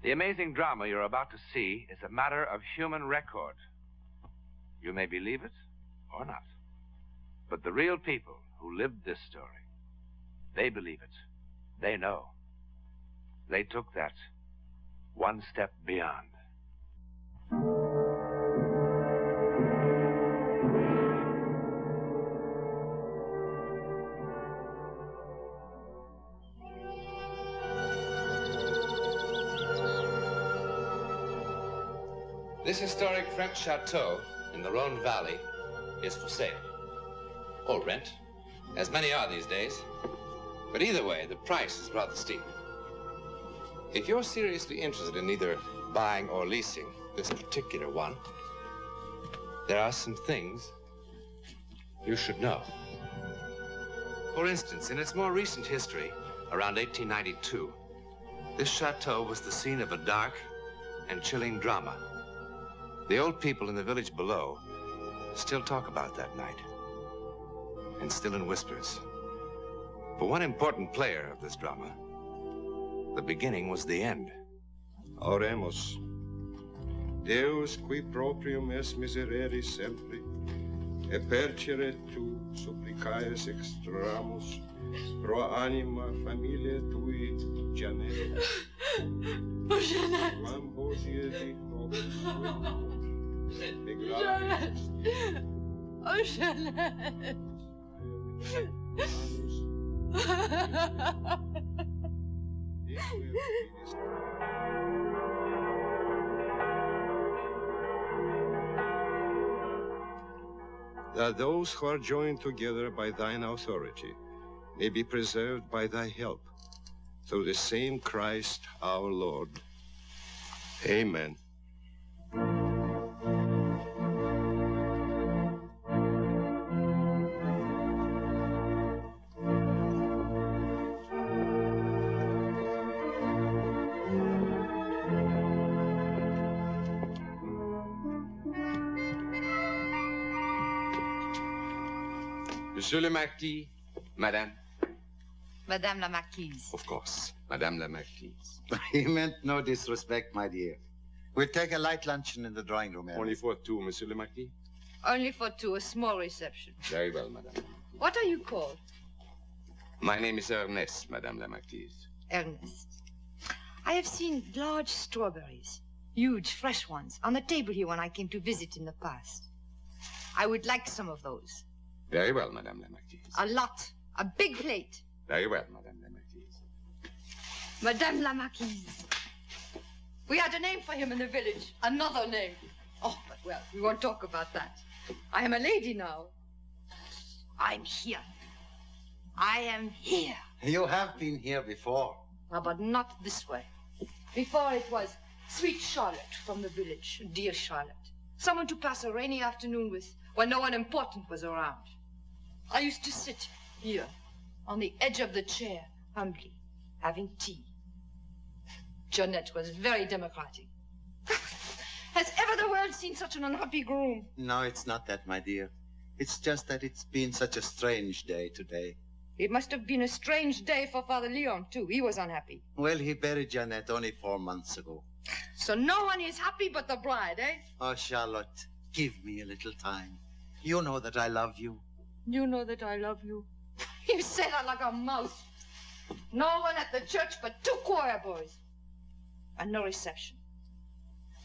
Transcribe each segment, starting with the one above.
The amazing drama you're about to see is a matter of human record. You may believe it or not. But the real people who lived this story, they believe it. They know. They took that one step beyond. This historic French chateau in the Rhone Valley is for sale. Or rent, as many are these days. But either way, the price is rather steep. If you're seriously interested in either buying or leasing this particular one, there are some things you should know. For instance, in its more recent history, around 1892, this chateau was the scene of a dark and chilling drama. The old people in the village below still talk about that night, and still in whispers. For one important player of this drama, the beginning was the end. Oremus. Deus qui proprium es miserere sempre, e percere tu supplicaes extramus pro anima familiae tui, Janet. Oh, Janet. Quam hodie de nobis Janet. Oh, Janet. That those who are joined together by thine authority may be preserved by thy help, through the same Christ our Lord. Amen. Monsieur le Marquis, Madame. Madame la Marquise. Of course, Madame la Marquise. He meant no disrespect, my dear. We'll take a light luncheon in the drawing room area. Only for two, Monsieur le Marquis? Only for two, a small reception. Very well, Madame. What are you called? My name is Ernest, Madame la Marquise. Ernest. I have seen large strawberries, huge, fresh ones, on the table here when I came to visit in the past. I would like some of those. Very well, Madame la Marquise. A lot. A big plate. Very well, Madame la Marquise. Madame la Marquise. We had a name for him in the village. Another name. Oh, but well, we won't talk about that. I am a lady now. I'm here. I am here. You have been here before. Well, but not this way. Before it was sweet Charlotte from the village. Dear Charlotte. Someone to pass a rainy afternoon with when no one important was around. I used to sit here on the edge of the chair, humbly, having tea. Jeanette was very democratic. Has ever the world seen such an unhappy groom? No, it's not that, my dear. It's just that it's been such a strange day today. It must have been a strange day for Father Leon, too. He was unhappy. Well, he buried Jeanette only 4 months ago. So no one is happy but the bride, eh? Oh, Charlotte, give me a little time. You know that I love you. You know that I love you. You say that like a mouse. No one at the church but 2 choir boys. And no reception.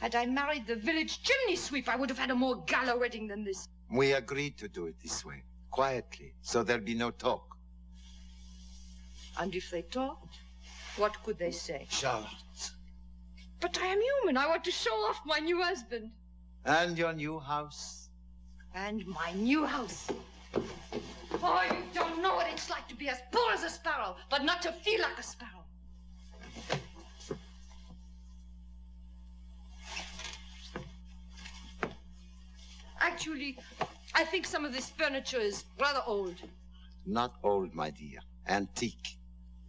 Had I married the village chimney sweep, I would have had a more gala wedding than this. We agreed to do it this way, quietly, so there'll be no talk. And if they talked, what could they say? Charlotte. But I am human. I want to show off my new husband. And your new house. And my new house. Oh, you don't know what it's like to be as poor as a sparrow, but not to feel like a sparrow. Actually, I think some of this furniture is rather old. Not old, my dear. Antique.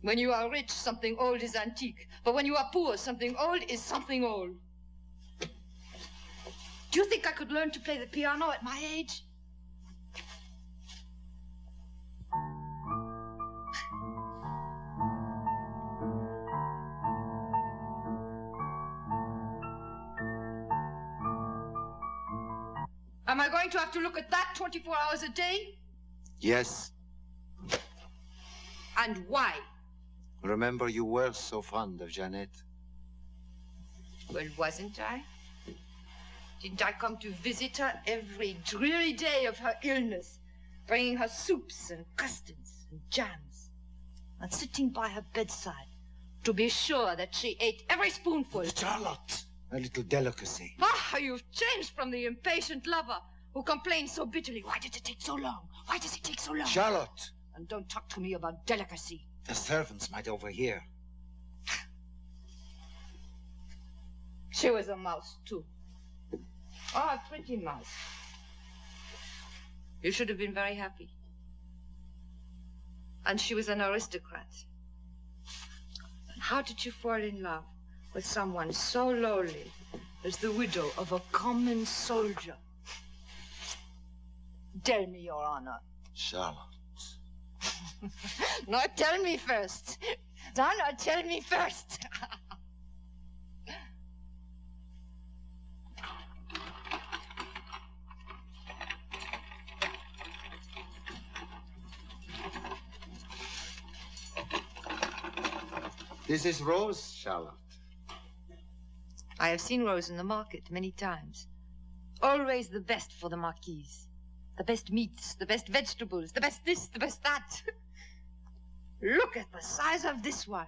When you are rich, something old is antique. But when you are poor, something old is something old. Do you think I could learn to play the piano at my age? Am I going to have to look at that 24 hours a day? Yes. And why? Remember, you were so fond of Jeannette. Well, wasn't I? Didn't I come to visit her every dreary day of her illness, bringing her soups and custards and jams, and sitting by her bedside to be sure that she ate every spoonful? Charlotte! A little delicacy. Ah, you've changed from the impatient lover who complains so bitterly. Why did it take so long? Why does it take so long? Charlotte! And don't talk to me about delicacy. The servants might overhear. She was a mouse, too. Oh, a pretty mouse. You should have been very happy. And she was an aristocrat. And how did you fall in love with someone so lowly as the widow of a common soldier? Tell me, Your Honor. Charlotte. No, tell me first. No, tell me first. This is Rose, Charlotte. I have seen Rose in the market many times. Always the best for the Marquise. The best meats, the best vegetables, the best this, the best that. Look at the size of this one.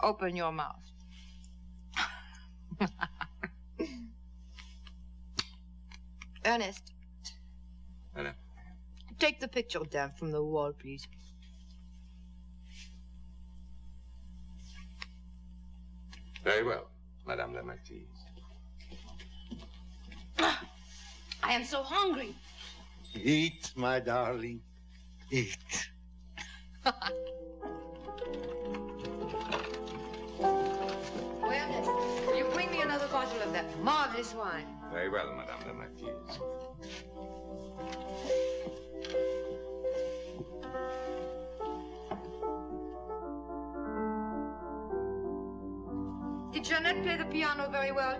Open your mouth. Ernest. Madame. Take the picture down from the wall, please. Very well, Madame la Marquise. I am so hungry. Eat, my darling. Eat. Ernest, will you bring me another bottle of that marvelous wine? Very well, Madame la Marquise. Did Jeannette play the piano very well?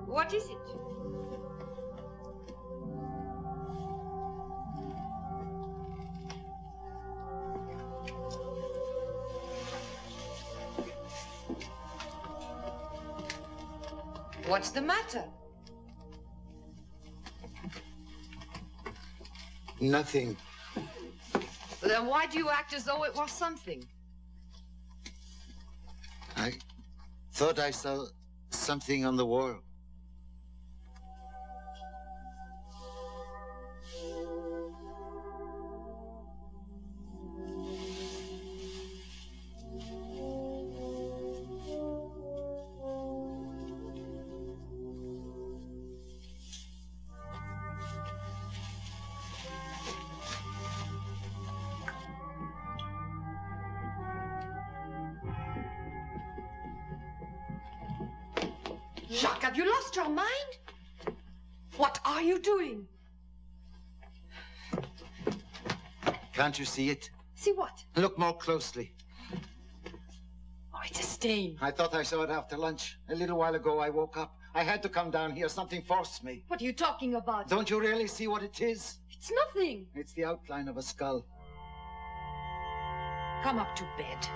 What is it? What's the matter? Nothing. Then why do you act as though it was something? I thought I saw something on the wall. Jacques, have you lost your mind? What are you doing? Can't you see it? See what? Look more closely. Oh, it's a stain. I thought I saw it after lunch. A little while ago, I woke up. I had to come down here. Something forced me. What are you talking about? Don't you really see what it is? It's nothing. It's the outline of a skull. Come up to bed.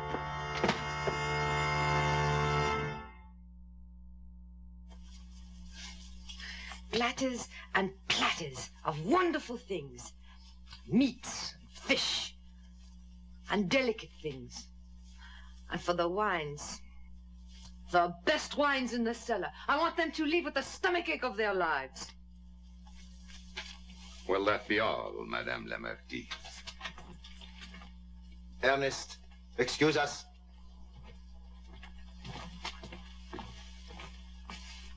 Platters and platters of wonderful things. Meats, fish, and delicate things. And for the wines, the best wines in the cellar. I want them to leave with the stomachache of their lives. Will that be all, Madame la Marquise? Ernest, excuse us.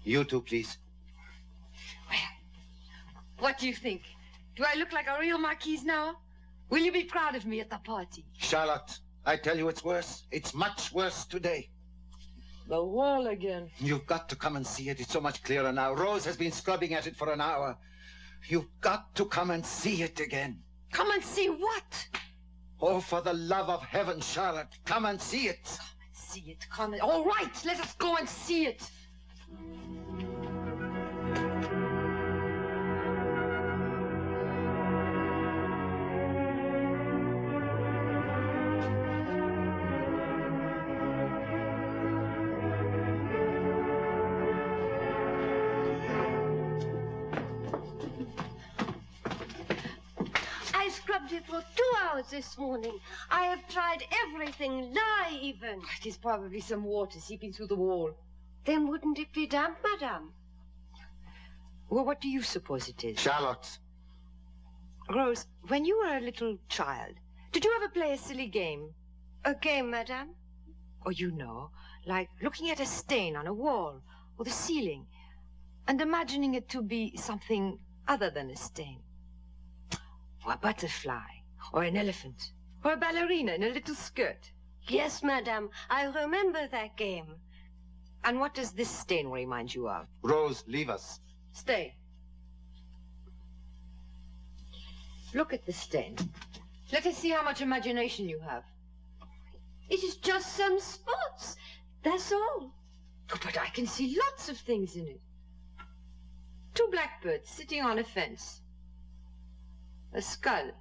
You too, please. What do you think? Do I look like a real Marquise now? Will you be proud of me at the party? Charlotte, I tell you it's worse. It's much worse today. The wall again. You've got to come and see it. It's so much clearer now. Rose has been scrubbing at it for an hour. You've got to come and see it again. Come and see what? Oh, for the love of heaven, Charlotte, come and see it. See it, come. All right, let us go and see it. I scrubbed it for 2 hours this morning. I have tried everything, lye even. It is probably some water seeping through the wall. Then wouldn't it be damp, madame? Well, what do you suppose it is? Charlotte. Rose, when you were a little child, did you ever play a silly game? A game, madame? Or you know, like looking at a stain on a wall or the ceiling and imagining it to be something other than a stain? Or a butterfly, or an elephant, or a ballerina in a little skirt. Yes, madame, I remember that game. And what does this stain remind you of? Rose, leave us. Stay. Look at the stain. Let us see how much imagination you have. It is just some spots, that's all. Oh, but I can see lots of things in it. 2 blackbirds sitting on a fence. A skull.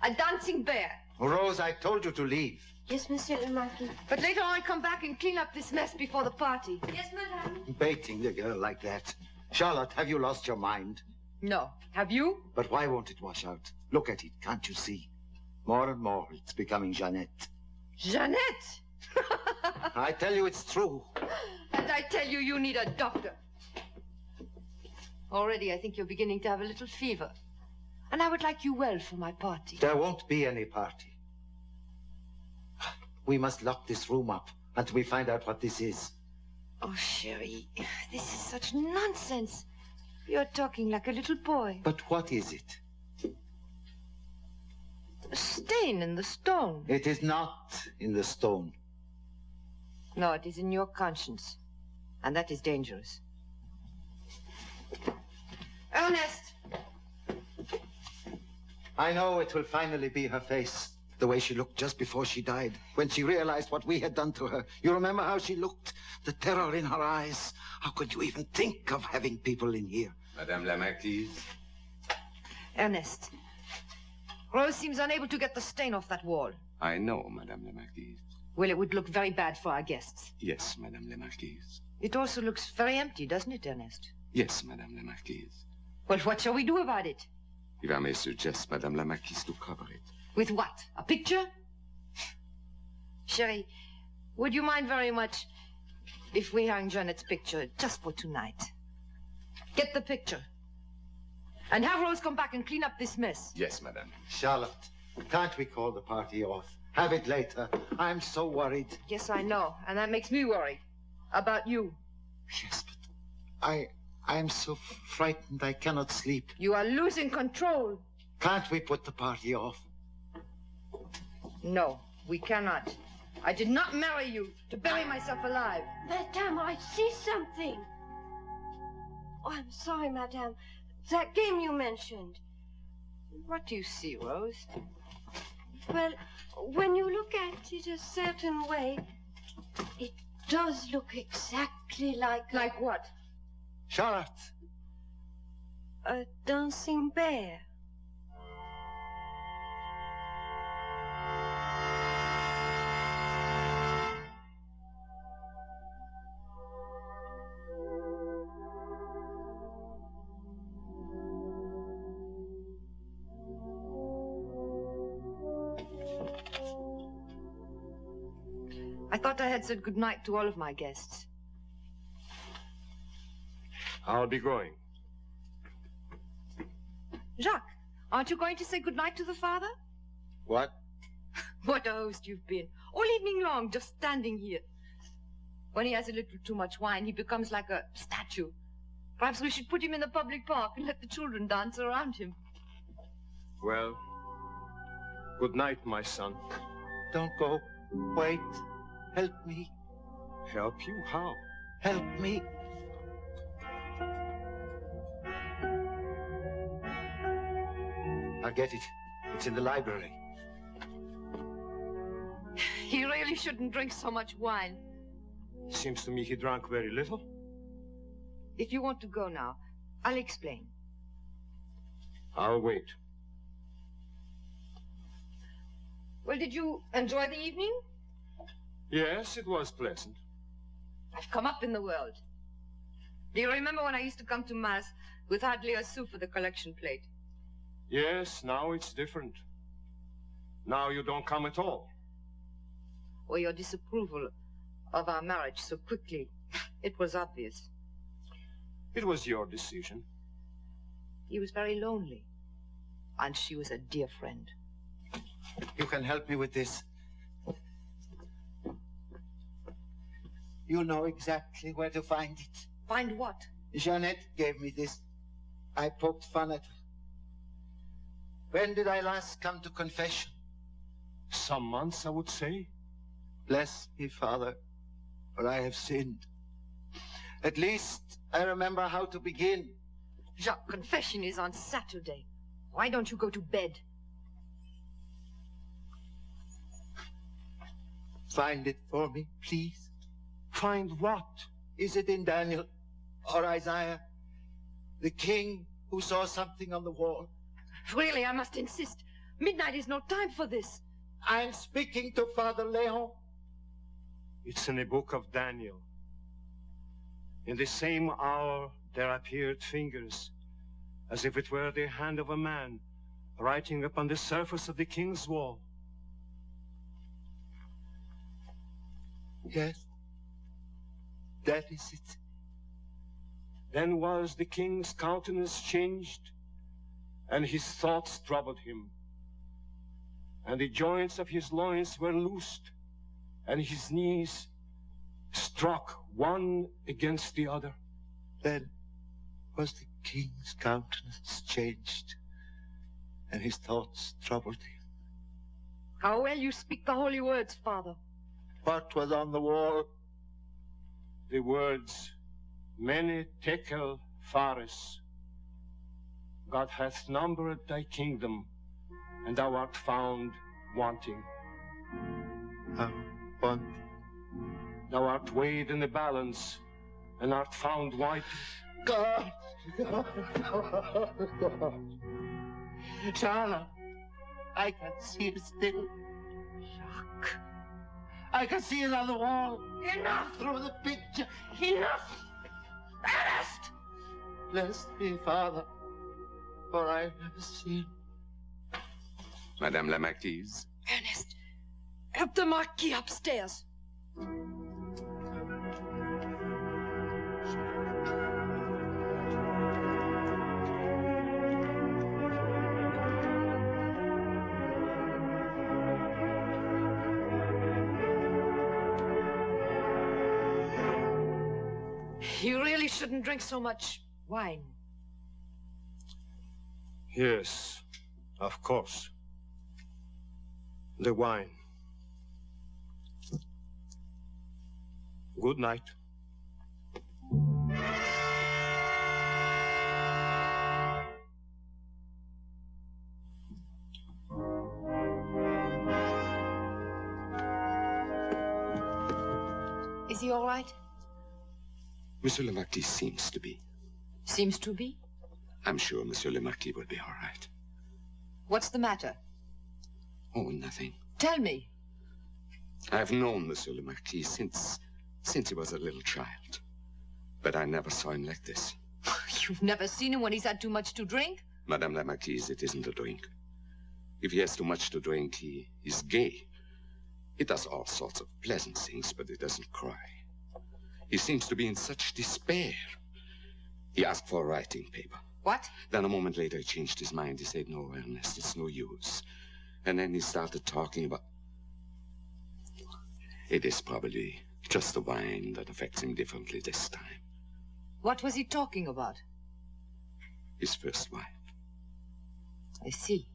A dancing bear. Rose, I told you to leave. Yes, Monsieur le Marquis. But later on, come back and clean up this mess before the party. Yes, madame. Baiting the girl like that. Charlotte, have you lost your mind? No. Have you? But why won't it wash out? Look at it, can't you see? More and more, it's becoming Jeannette. Jeannette! I tell you it's true. And I tell you, you need a doctor. Already, I think you're beginning to have a little fever. And I would like you well for my party. There won't be any party. We must lock this room up until we find out what this is. Oh, Sherry, this is such nonsense. You're talking like a little boy. But what is it? A stain in the stone. It is not in the stone. No, it is in your conscience. And that is dangerous. Ernest! I know it will finally be her face. The way she looked just before she died, when she realized what we had done to her. You remember how she looked? The terror in her eyes. How could you even think of having people in here? Madame la Marquise. Ernest. Rose seems unable to get the stain off that wall. I know, Madame la Marquise. Well, it would look very bad for our guests. Yes, Madame la Marquise. It also looks very empty, doesn't it, Ernest? Yes, Madame la Marquise. Well, what shall we do about it? If I may suggest, Madame la Marquise, to cover it. With what? A picture? Sherry, would you mind very much if we hung Jeanette's picture just for tonight? Get the picture. And have Rose come back and clean up this mess. Yes, Madame. Charlotte, can't we call the party off? Have it later. I'm so worried. Yes, I know. And that makes me worry. About you. Yes, but I'm so frightened I cannot sleep. You are losing control. Can't we put the party off? No, we cannot. I did not marry you to bury myself alive. Madame, I see something. Oh, I'm sorry, madame. That game you mentioned. What do you see, Rose? Well, when you look at it a certain way, it does look exactly like... Like what? Charlotte. A dancing bear. I thought I had said goodnight to all of my guests. I'll be going. Jacques, aren't you going to say goodnight to the father? What? What a host you've been. All evening long, just standing here. When he has a little too much wine, he becomes like a statue. Perhaps we should put him in the public park and let the children dance around him. Well, good night, my son. Don't go. Wait. Help me. Help you? How? Help me. I'll get it. It's in the library. He really shouldn't drink so much wine. Seems to me he drank very little. If you want to go now, I'll explain. I'll wait. Well, did you enjoy the evening? Yes, it was pleasant. I've come up in the world. Do you remember when I used to come to Mass with hardly a sou for the collection plate? Yes, now it's different. Now you don't come at all. Or your disapproval of our marriage so quickly. It was obvious. It was your decision. He was very lonely. And she was a dear friend. You can help me with this. You know exactly where to find it. Find what? Jeanette gave me this. I poked fun at her. When did I last come to confession? Some months, I would say. Bless me, Father, for I have sinned. At least I remember how to begin. Jacques, confession is on Saturday. Why don't you go to bed? Find it for me, please. Find what? Is it in Daniel or Isaiah? The king who saw something on the wall? Really, I must insist. Midnight is no time for this. I'm speaking to Father Leon. It's in the book of Daniel. In the same hour there appeared fingers, as if it were the hand of a man, writing upon the surface of the king's wall. Yes, that is it. Then was the king's countenance changed, and his thoughts troubled him. And the joints of his loins were loosed, and his knees struck one against the other. Then was the king's countenance changed, and his thoughts troubled him. How well you speak the holy words, Father. What was on the wall? The words, Mene Tekel Phares. God hath numbered thy kingdom, and thou art found wanting. How wanting? Thou art weighed in the balance, and art found white. God! Charlotte, I can see it still. Jacques. I can see it on the wall. Enough! Through the picture. Enough! Ernest! Bless me, Father, for I have never seen. Madame la Marquise. Ernest, help the Marquis upstairs. You really shouldn't drink so much wine. Yes, of course. The wine. Good night. Is he all right? Monsieur le Marquis seems to be. Seems to be. I'm sure Monsieur le Marquis will be all right. What's the matter? Oh, nothing. Tell me. I've known Monsieur le Marquis since he was a little child. But I never saw him like this. You've never seen him when he's had too much to drink? Madame la Marquise, it isn't a drink. If he has too much to drink, he is gay. He does all sorts of pleasant things, but he doesn't cry. He seems to be in such despair. He asked for a writing paper. What? Then a moment later, he changed his mind. He said, no, Ernest, it's no use. And then he started talking about... It is probably just the wine that affects him differently this time. What was he talking about? His first wife. I see.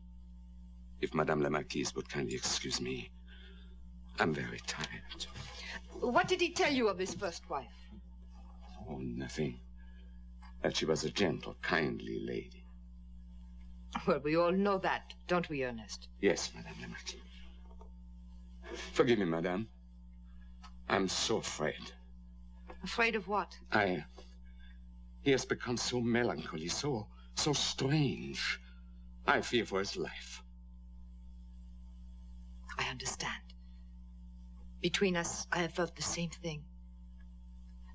If Madame la Marquise would kindly excuse me, I'm very tired. What did he tell you of his first wife? Oh, nothing. That she was a gentle, kindly lady. Well, we all know that, don't we, Ernest? Yes, Madame la Marquise. Forgive me, madame. I'm so afraid. Afraid of what? He has become so melancholy, so strange. I fear for his life. I understand. Between us, I have felt the same thing.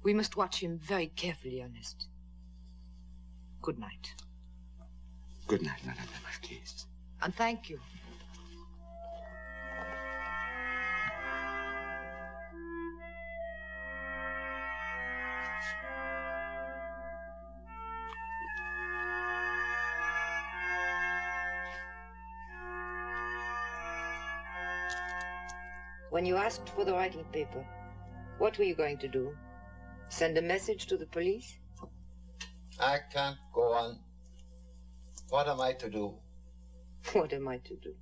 We must watch him very carefully, Ernest. Good night. Good night, Madame la Marquise. And thank you. When you asked for the writing paper, what were you going to do? Send a message to the police? I can't go on. What am I to do? What am I to do?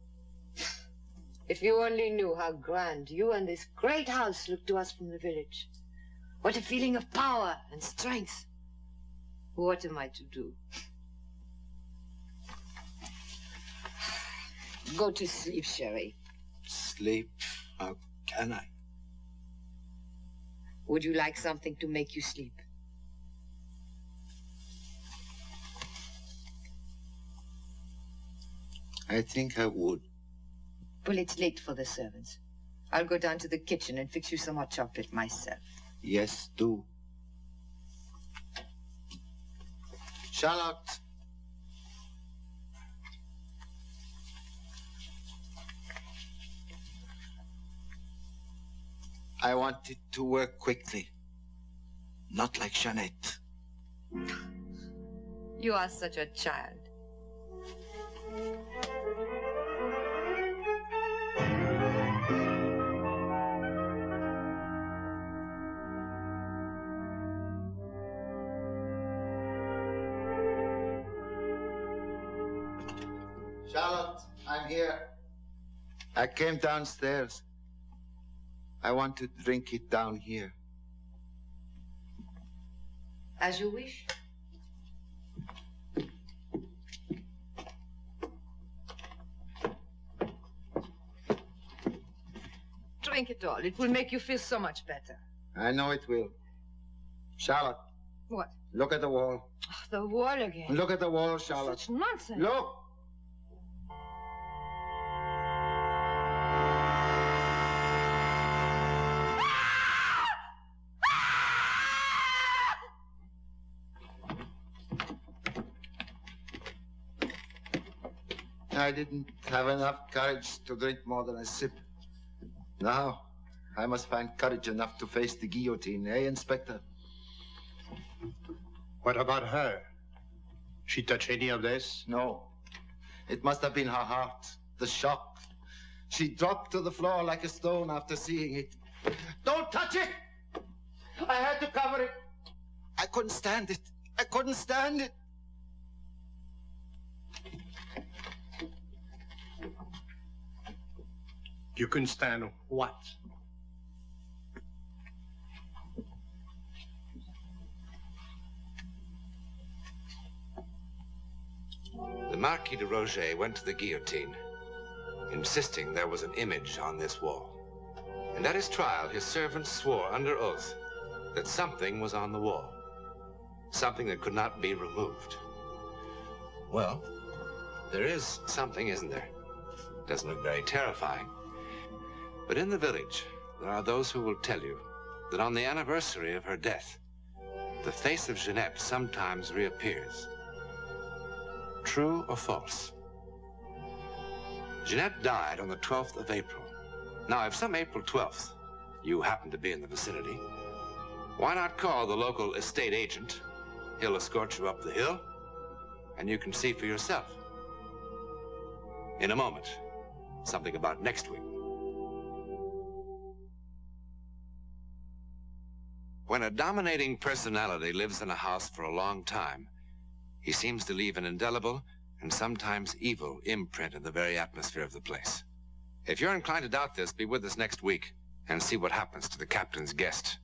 If you only knew how grand you and this great house look to us from the village. What a feeling of power and strength. What am I to do? Go to sleep, Sherry. Sleep? How can I? Would you like something to make you sleep? I think I would. Well, it's late for the servants. I'll go down to the kitchen and fix you some hot chocolate myself. Yes, do. Charlotte. I want it to work quickly. Not like Jeanette. You are such a child. Charlotte, I'm here. I came downstairs. I want to drink it down here. As you wish. Drink it all. It will make you feel so much better. I know it will. Charlotte. What? Look at the wall. Oh, the wall again. Look at the wall, Charlotte. Such nonsense. Look! I didn't have enough courage to drink more than a sip. Now, I must find courage enough to face the guillotine, eh, Inspector? What about her? She touch any of this? No. It must have been her heart, the shock. She dropped to the floor like a stone after seeing it. Don't touch it! I had to cover it. I couldn't stand it. I couldn't stand it. You couldn't stand what? The Marquis de Roget went to the guillotine, insisting there was an image on this wall. And at his trial, his servants swore under oath that something was on the wall. Something that could not be removed. Well, there is something, isn't there? Doesn't look very terrifying. But in the village, there are those who will tell you that on the anniversary of her death, the face of Jeanette sometimes reappears. True or false? Jeanette died on the 12th of April. Now, if some April 12th you happen to be in the vicinity, why not call the local estate agent? He'll escort you up the hill, and you can see for yourself. In a moment, something about next week. When a dominating personality lives in a house for a long time, he seems to leave an indelible and sometimes evil imprint in the very atmosphere of the place. If you're inclined to doubt this, be with us next week and see what happens to the captain's guest.